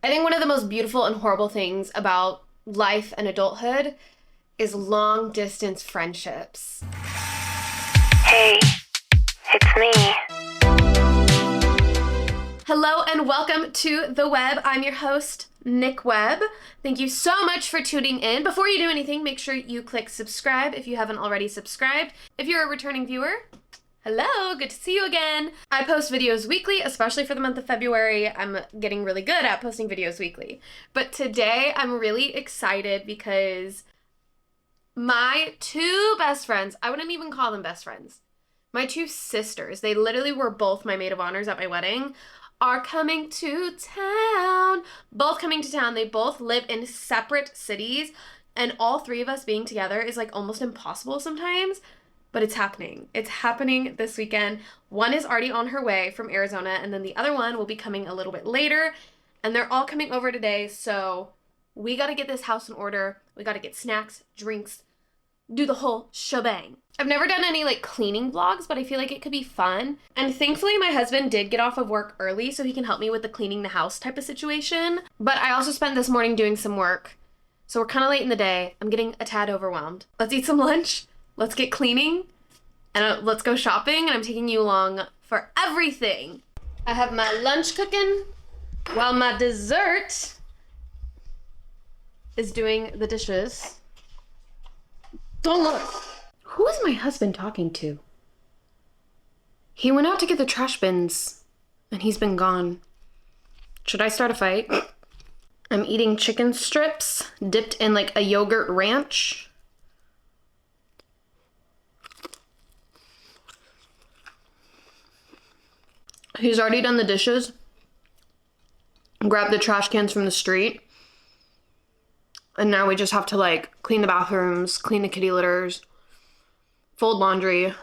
I think one of the most beautiful and horrible things about life and adulthood is long distance friendships. Hey, it's me. Hello and welcome to The Web. I'm your host, Nick Webb. Thank you so much for tuning in. Before you do anything, make sure you click subscribe if you haven't already subscribed. If you're a returning viewer, hello, good to see you again. I post videos weekly, especially for the month of February. I'm getting really good at posting videos weekly. But today I'm really excited because my two best friends, I wouldn't even call them best friends, my two sisters, they literally were both my maid of honors at my wedding, are coming to town. Both coming to town. They both live in separate cities, and all three of us being together is like almost impossible sometimes. But it's happening. It's happening this weekend. One is already on her way from Arizona, and then the other one will be coming a little bit later. And they're all coming over today, so we got to get this house in order. We got to get snacks, drinks, do the whole shebang. I've never done any like cleaning vlogs, but I feel like it could be fun. And thankfully my husband did get off of work early so he can help me with the cleaning the house type of situation. But I also spent this morning doing some work. So we're kind of late in the day. I'm getting a tad overwhelmed. Let's eat some lunch. Let's get cleaning. And let's go shopping. And I'm taking you along for everything. I have my lunch cooking while my dessert is doing the dishes. Don't look. Who is my husband talking to? He went out to get the trash bins, and he's been gone. Should I start a fight? I'm eating chicken strips dipped in like a yogurt ranch. He's already done the dishes. Grabbed the trash cans from the street. And now we just have to like clean the bathrooms, clean the kitty litters, fold laundry.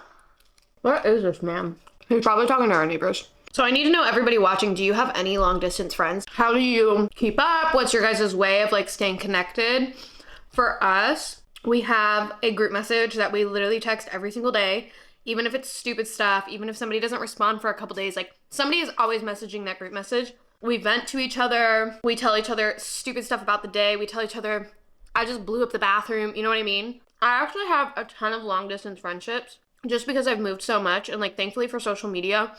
What is this man? He's probably talking to our neighbors. So I need to know, everybody watching, do you have any long distance friends? How do you keep up? What's your guys' way of like staying connected? For us, we have a group message that we literally text every single day. Even if it's stupid stuff, even if somebody doesn't respond for a couple days, like somebody is always messaging that group message. We vent to each other. We tell each other stupid stuff about the day. We tell each other, I just blew up the bathroom. You know what I mean? I actually have a ton of long distance friendships just because I've moved so much. And like, thankfully for social media,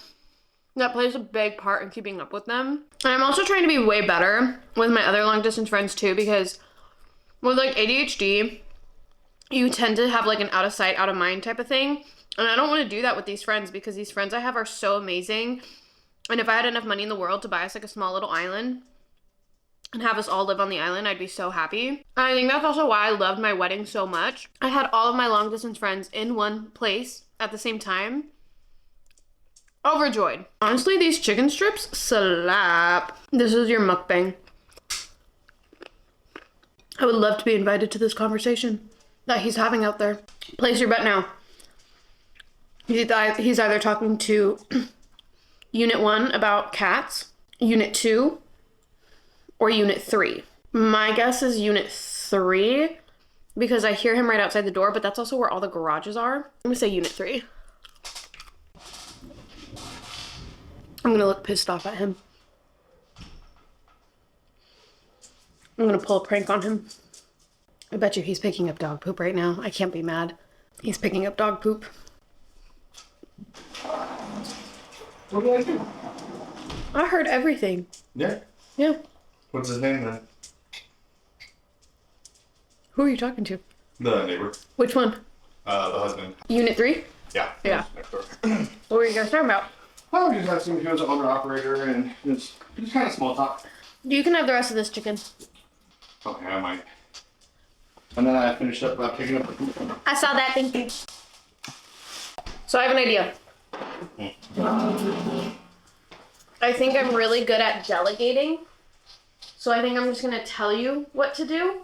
that plays a big part in keeping up with them. And I'm also trying to be way better with my other long distance friends too, because with like ADHD, you tend to have like an out of sight, out of mind type of thing. And I don't want to do that with these friends because these friends I have are so amazing. And if I had enough money in the world to buy us like a small little island and have us all live on the island, I'd be so happy. And I think that's also why I loved my wedding so much. I had all of my long distance friends in one place at the same time. Overjoyed. Honestly, these chicken strips slap. This is your mukbang. I would love to be invited to this conversation that he's having out there. Place your bet now. He's either talking to Unit 1 about cats, Unit 2, or Unit 3. My guess is Unit 3 because I hear him right outside the door, but that's also where all the garages are. I'm gonna say Unit 3. I'm gonna look pissed off at him. I'm gonna pull a prank on him. I bet you he's picking up dog poop right now. I can't be mad. He's picking up dog poop. What did I do? I heard everything. Yeah? Yeah. What's his name then? Who are you talking to? The neighbor. Which one? The husband. Unit 3? Yeah. Yeah. Next door. What were you guys talking about? I was just asking if he was an owner-operator and just kind of small talk. You can have the rest of this chicken. Okay, I might. And then I finished up picking up the poop. I saw that, thank you. So I have an idea. I think I'm really good at delegating. So I think I'm just gonna tell you what to do.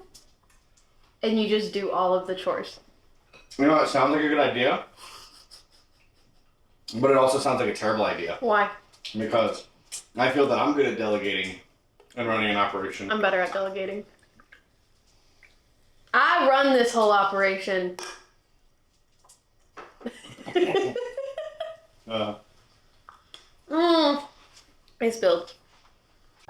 And you just do all of the chores. You know, it sounds like a good idea. But it also sounds like a terrible idea. Why? Because I feel that I'm good at delegating and running an operation. I'm better at delegating. I run this whole operation. I spilled.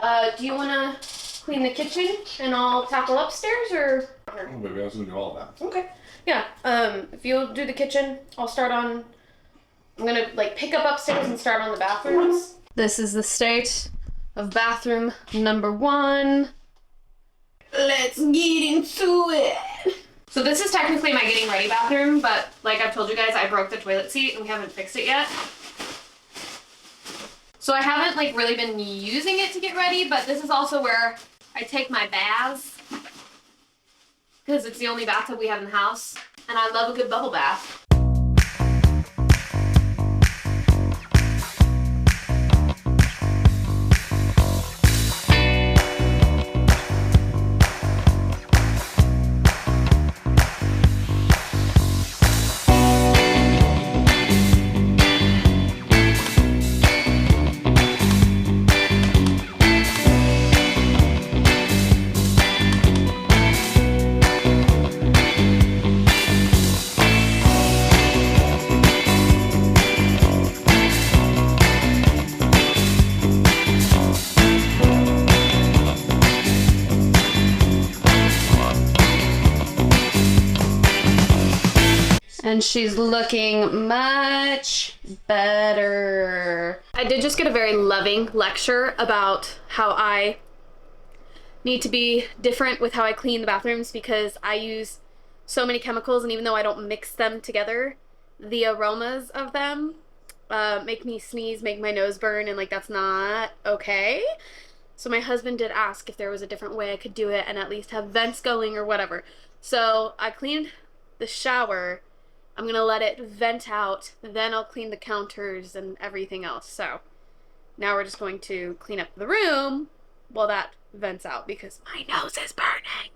Do you want to clean the kitchen and I'll tackle upstairs, or? Oh, maybe I was gonna do all of that. Okay. Yeah. If you'll do the kitchen, I'll start on. I'm gonna like pick up upstairs and start on the bathrooms. This is the state of bathroom number 1. Let's get into it. So this is technically my getting ready bathroom, but like I've told you guys, I broke the toilet seat and we haven't fixed it yet. So I haven't like really been using it to get ready, but this is also where I take my baths because it's the only bathtub we have in the house, and I love a good bubble bath. And she's looking much better. I did just get a very loving lecture about how I need to be different with how I clean the bathrooms because I use so many chemicals, and even though I don't mix them together, the aromas of them make me sneeze, make my nose burn, and like that's not okay. So my husband did ask if there was a different way I could do it and at least have vents going or whatever. So I cleaned the shower. I'm gonna let it vent out, then I'll clean the counters and everything else. So now we're just going to clean up the room while that vents out because my nose is burning.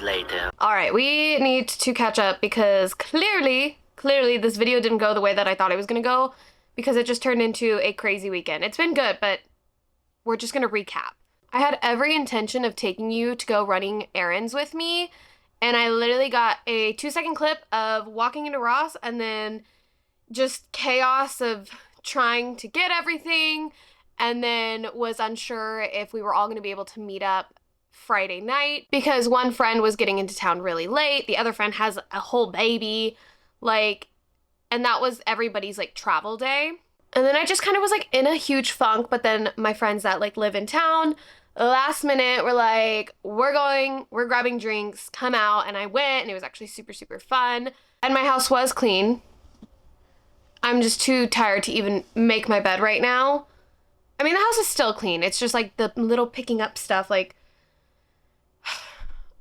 Later. All right, we need to catch up because clearly this video didn't go the way that I thought it was gonna go because it just turned into a crazy weekend. It's been good, but we're just gonna recap. I had every intention of taking you to go running errands with me, and I literally got a 2-second clip of walking into Ross and then just chaos of trying to get everything, and then was unsure if we were all gonna be able to meet up Friday night because one friend was getting into town really late, the other friend has a whole baby, like, and that was everybody's like travel day. And then I just kind of was like in a huge funk, but then my friends that like live in town last minute were like, we're grabbing drinks, come out. And I went, and it was actually super fun, and my house was clean. I'm just too tired to even make my bed right now. I mean, the house is still clean, it's just like the little picking up stuff, like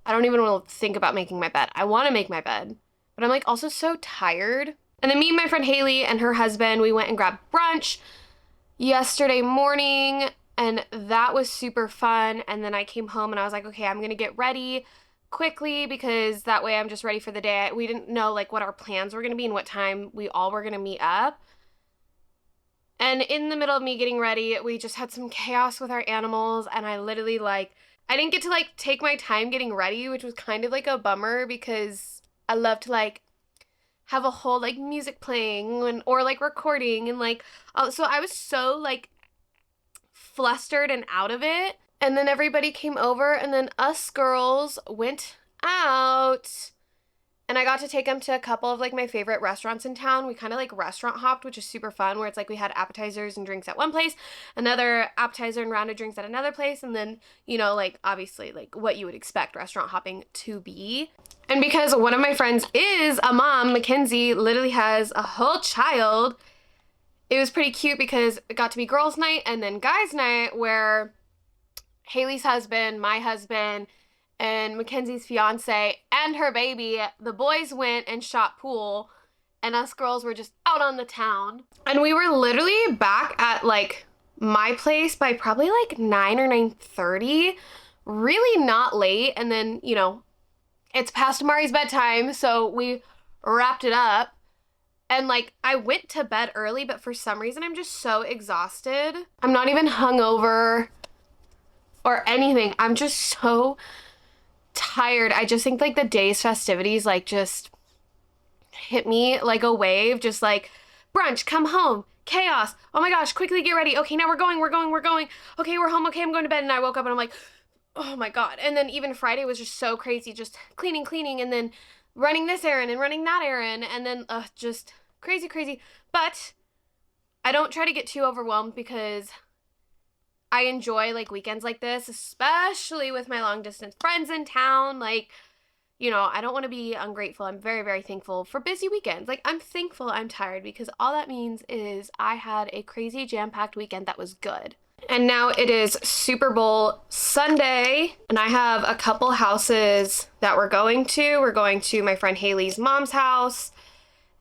I don't even want to think about making my bed. I want to make my bed, but I'm like also so tired. And then me and my friend Haley and her husband, we went and grabbed brunch yesterday morning, and that was super fun. And then I came home and I was like, okay, I'm going to get ready quickly because that way I'm just ready for the day. We didn't know like what our plans were going to be and what time we all were going to meet up. And in the middle of me getting ready, we just had some chaos with our animals, and I literally like, I didn't get to like take my time getting ready, which was kind of like a bummer because I love to like have a whole like music playing or like recording and like, so I was so like flustered and out of it. And then everybody came over, and then us girls went out, and I got to take them to a couple of like my favorite restaurants in town. We kind of like restaurant hopped, which is super fun, where it's like we had appetizers and drinks at one place, another appetizer and round of drinks at another place, and then, you know, like obviously like what you would expect restaurant hopping to be. And because one of my friends is a mom, Mackenzie literally has a whole child, it was pretty cute because it got to be girls' night and then guys' night, where Haley's husband, my husband, and Mackenzie's fiance and her baby, the boys went and shot pool, and us girls were just out on the town. And we were literally back at like my place by probably like 9 or 9:30, really not late. And then, you know, it's past Mari's bedtime, so we wrapped it up. And like I went to bed early, but for some reason I'm just so exhausted. I'm not even hungover or anything. I'm just so tired. I just think like the day's festivities like just hit me like a wave, just like brunch, come home, chaos, oh my gosh, quickly get ready, okay, now we're going, okay, we're home, okay, I'm going to bed. And I woke up and I'm like, oh my god. And then even Friday was just so crazy, just cleaning, and then running this errand and running that errand, and then just crazy. But I don't try to get too overwhelmed because I enjoy like weekends like this, especially with my long distance friends in town. Like, you know, I don't want to be ungrateful. I'm very, very thankful for busy weekends. Like, I'm thankful I'm tired because all that means is I had a crazy jam-packed weekend that was good. And now it is Super Bowl Sunday, and I have a couple houses that we're going to. We're going to my friend Haley's mom's house,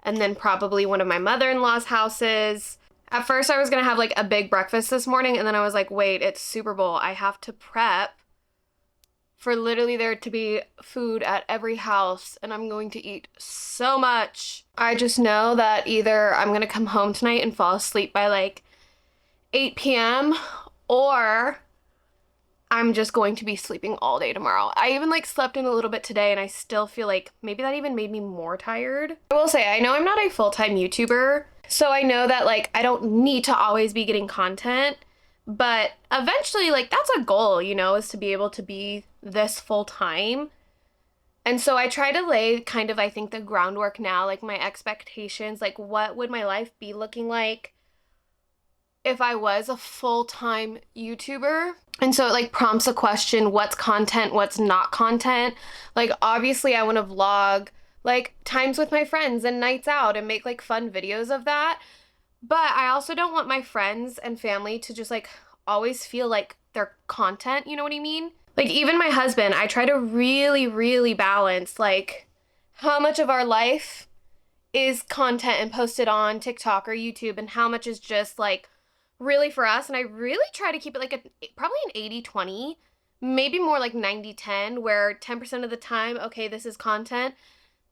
and then probably one of my mother-in-law's houses. At first, I was going to have like a big breakfast this morning, and then I was like, wait, it's Super Bowl. I have to prep for literally there to be food at every house, and I'm going to eat so much. I just know that either I'm going to come home tonight and fall asleep by like 8 p.m. or I'm just going to be sleeping all day tomorrow. I even like slept in a little bit today, and I still feel like maybe that even made me more tired. I will say, I know I'm not a full-time YouTuber, so I know that like I don't need to always be getting content, but eventually like that's a goal, you know, is to be able to be this full-time. And so I try to lay kind of, I think, the groundwork now, like my expectations, like what would my life be looking like if I was a full-time YouTuber. And so it like prompts a question, what's content, what's not content? Like obviously I want to vlog like times with my friends and nights out and make like fun videos of that. But I also don't want my friends and family to just like always feel like they're content, you know what I mean? Like even my husband, I try to really balance like how much of our life is content and posted on TikTok or YouTube and how much is just like really for us. And I really try to keep it like probably an 80-20, maybe more like 90-10, where 10% of the time, okay, this is content.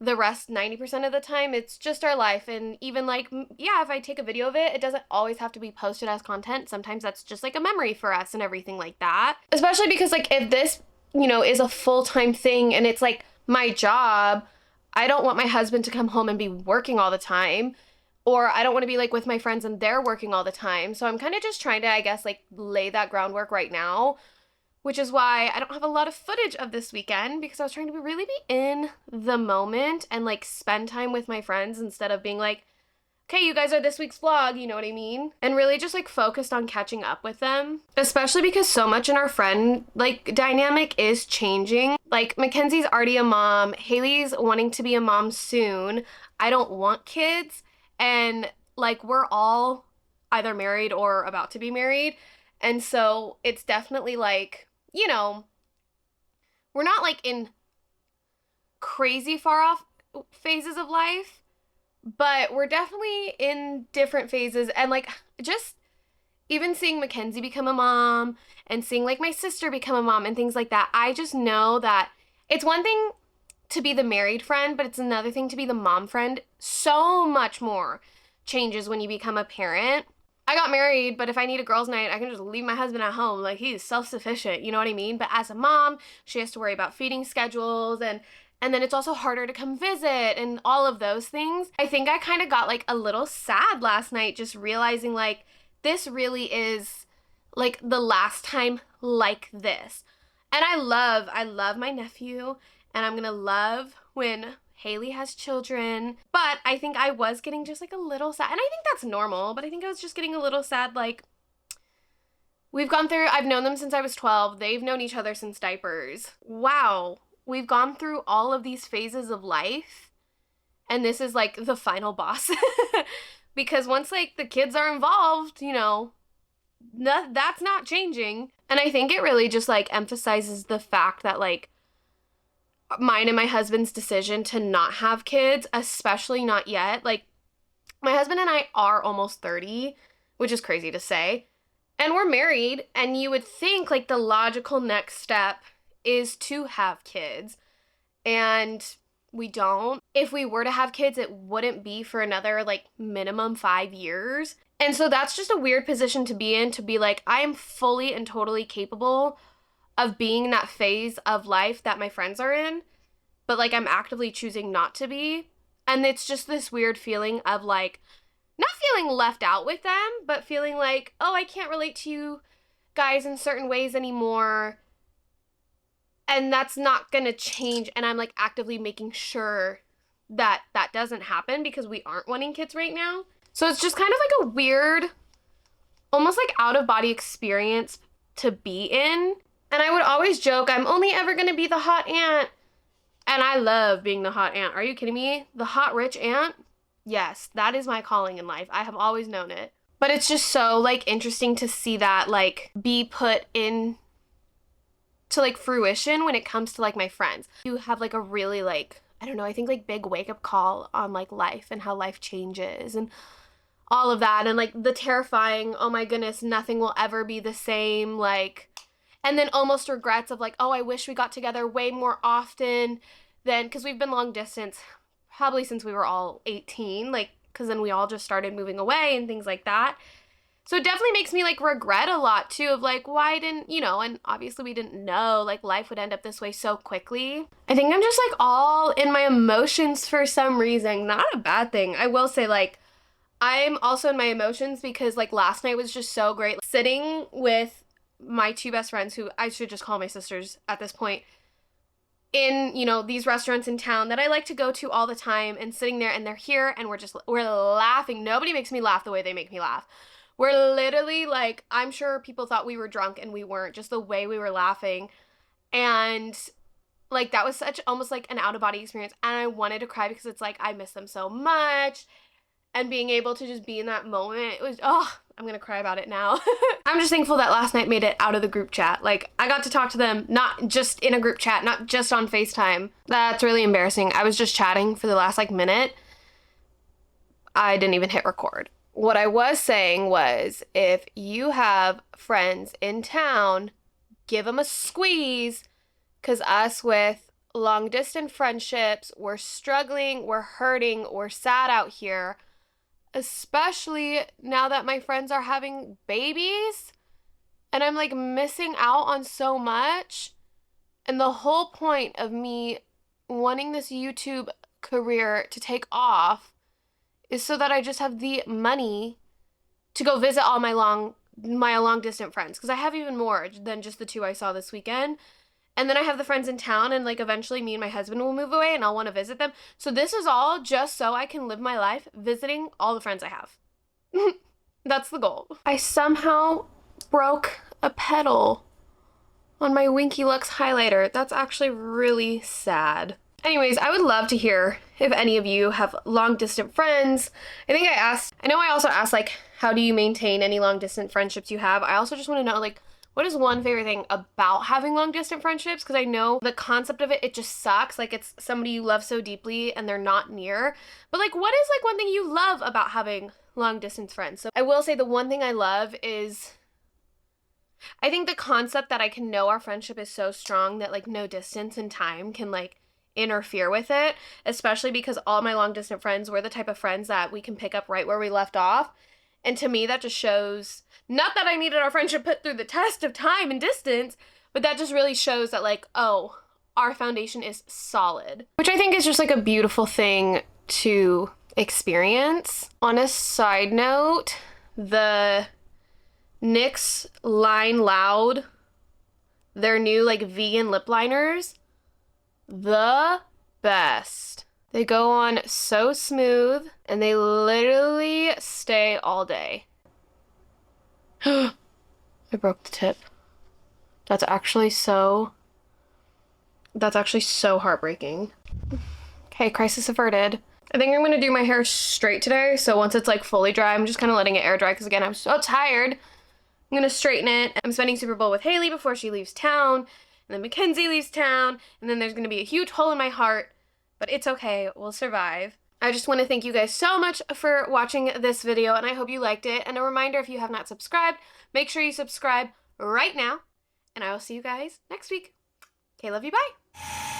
The rest, 90% of the time, it's just our life. And even like, yeah, if I take a video of it, it doesn't always have to be posted as content. Sometimes that's just like a memory for us and everything like that. Especially because like if this, you know, is a full-time thing and it's like my job, I don't want my husband to come home and be working all the time. Or I don't want to be like with my friends and they're working all the time. So I'm kind of just trying to, I guess, like lay that groundwork right now. Which is why I don't have a lot of footage of this weekend, because I was trying to really be in the moment and like spend time with my friends instead of being like, okay, you guys are this week's vlog, you know what I mean? And really just like focused on catching up with them, especially because so much in our friend like dynamic is changing. Like Mackenzie's already a mom, Haley's wanting to be a mom soon. I don't want kids, and like we're all either married or about to be married. And so it's definitely like, you know, we're not like in crazy far off phases of life, but we're definitely in different phases. And like just even seeing Mackenzie become a mom and seeing like my sister become a mom and things like that, I just know that it's one thing to be the married friend, but it's another thing to be the mom friend. So much more changes when you become a parent. I got married, but if I need a girls' night, I can just leave my husband at home. Like, he's self-sufficient, you know what I mean? But as a mom, she has to worry about feeding schedules, and then it's also harder to come visit and all of those things. I think I kind of got like a little sad last night, just realizing like this really is like the last time like this. And I love my nephew, and I'm gonna love when Haley has children, but I think I was getting just like a little sad, and I think that's normal, but I think I was just getting a little sad. Like, I've known them since I was 12. They've known each other since diapers. Wow. We've gone through all of these phases of life, and this is like the final boss. Because once like the kids are involved, you know, that's not changing. And I think it really just like emphasizes the fact that like mine and my husband's decision to not have kids, especially not yet. Like, my husband and I are almost 30, which is crazy to say. And we're married, and you would think like the logical next step is to have kids. And we don't. If we were to have kids, it wouldn't be for another like minimum 5 years. And so that's just a weird position to be in, to be like, I am fully and totally capable of being in that phase of life that my friends are in, but like I'm actively choosing not to be. And it's just this weird feeling of like, not feeling left out with them, but feeling like, oh, I can't relate to you guys in certain ways anymore. And that's not gonna change. And I'm like actively making sure that that doesn't happen because we aren't wanting kids right now. So it's just kind of like a weird, almost like out of body experience to be in. And I would always joke, I'm only ever gonna be the hot aunt. And I love being the hot aunt. Are you kidding me? The hot rich aunt? Yes, that is my calling in life. I have always known it. But it's just so like interesting to see that like be put in to like fruition when it comes to like my friends. You have like a really like, I don't know, I think like big wake up call on like life and how life changes and all of that. And like the terrifying, oh my goodness, nothing will ever be the same. Like, and then almost regrets of like, oh, I wish we got together way more often than, because we've been long distance probably since we were all 18, like, because then we all just started moving away and things like that. So it definitely makes me like regret a lot too of like, why didn't, you know, and obviously we didn't know like life would end up this way so quickly. I think I'm just like all in my emotions for some reason. Not a bad thing. I will say like, I'm also in my emotions because like last night was just so great. Sitting with my two best friends, who I should just call my sisters at this point, in, you know, these restaurants in town that I like to go to all the time, and sitting there and they're here and we're laughing. Nobody makes me laugh the way they make me laugh. We're literally like, I'm sure people thought we were drunk and we weren't, just the way we were laughing. And like, that was such almost like an out of body experience. And I wanted to cry because it's like, I miss them so much. And being able to just be in that moment, it was, oh, I'm gonna cry about it now. I'm just thankful that last night made it out of the group chat. Like, I got to talk to them, not just in a group chat, not just on FaceTime. That's really embarrassing. I was just chatting for the last like minute. I didn't even hit record. What I was saying was, if you have friends in town, give them a squeeze, because us with long distance friendships, we're struggling, we're hurting, we're sad out here. Especially now that my friends are having babies and I'm like missing out on so much. And the whole point of me wanting this YouTube career to take off is so that I just have the money to go visit all my long distant friends. Because I have even more than just the two I saw this weekend. And then I have the friends in town, and like eventually me and my husband will move away and I'll want to visit them. So this is all just so I can live my life visiting all the friends I have. That's the goal. I somehow broke a petal on my Winky Lux highlighter. That's actually really sad. Anyways, I would love to hear if any of you have long distant friends. I know I also asked like, how do you maintain any long distant friendships you have? I also just want to know like, what is one favorite thing about having long distance friendships? Because I know the concept of it, it just sucks. Like, it's somebody you love so deeply and they're not near. But like, what is like one thing you love about having long distance friends? So I will say the one thing I love is, I think the concept that I can know our friendship is so strong that like no distance and time can like interfere with it. Especially because all my long distance friends were the type of friends that we can pick up right where we left off. And to me, that just shows, not that I needed our friendship put through the test of time and distance, but that just really shows that like, oh, our foundation is solid. Which I think is just like a beautiful thing to experience. On a side note, the NYX Line Loud, their new like vegan lip liners, the best. They go on so smooth and they literally stay all day. I broke the tip. That's actually so heartbreaking. Okay, crisis averted. I think I'm gonna do my hair straight today. So once it's like fully dry, I'm just kind of letting it air dry because again, I'm so tired. I'm gonna straighten it. I'm spending Super Bowl with Haley before she leaves town. and then Mackenzie leaves town, and then there's gonna be a huge hole in my heart, but it's okay, we'll survive. I just want to thank you guys so much for watching this video, and I hope you liked it. And a reminder, if you have not subscribed, make sure you subscribe right now, and I will see you guys next week. Okay, love you, bye!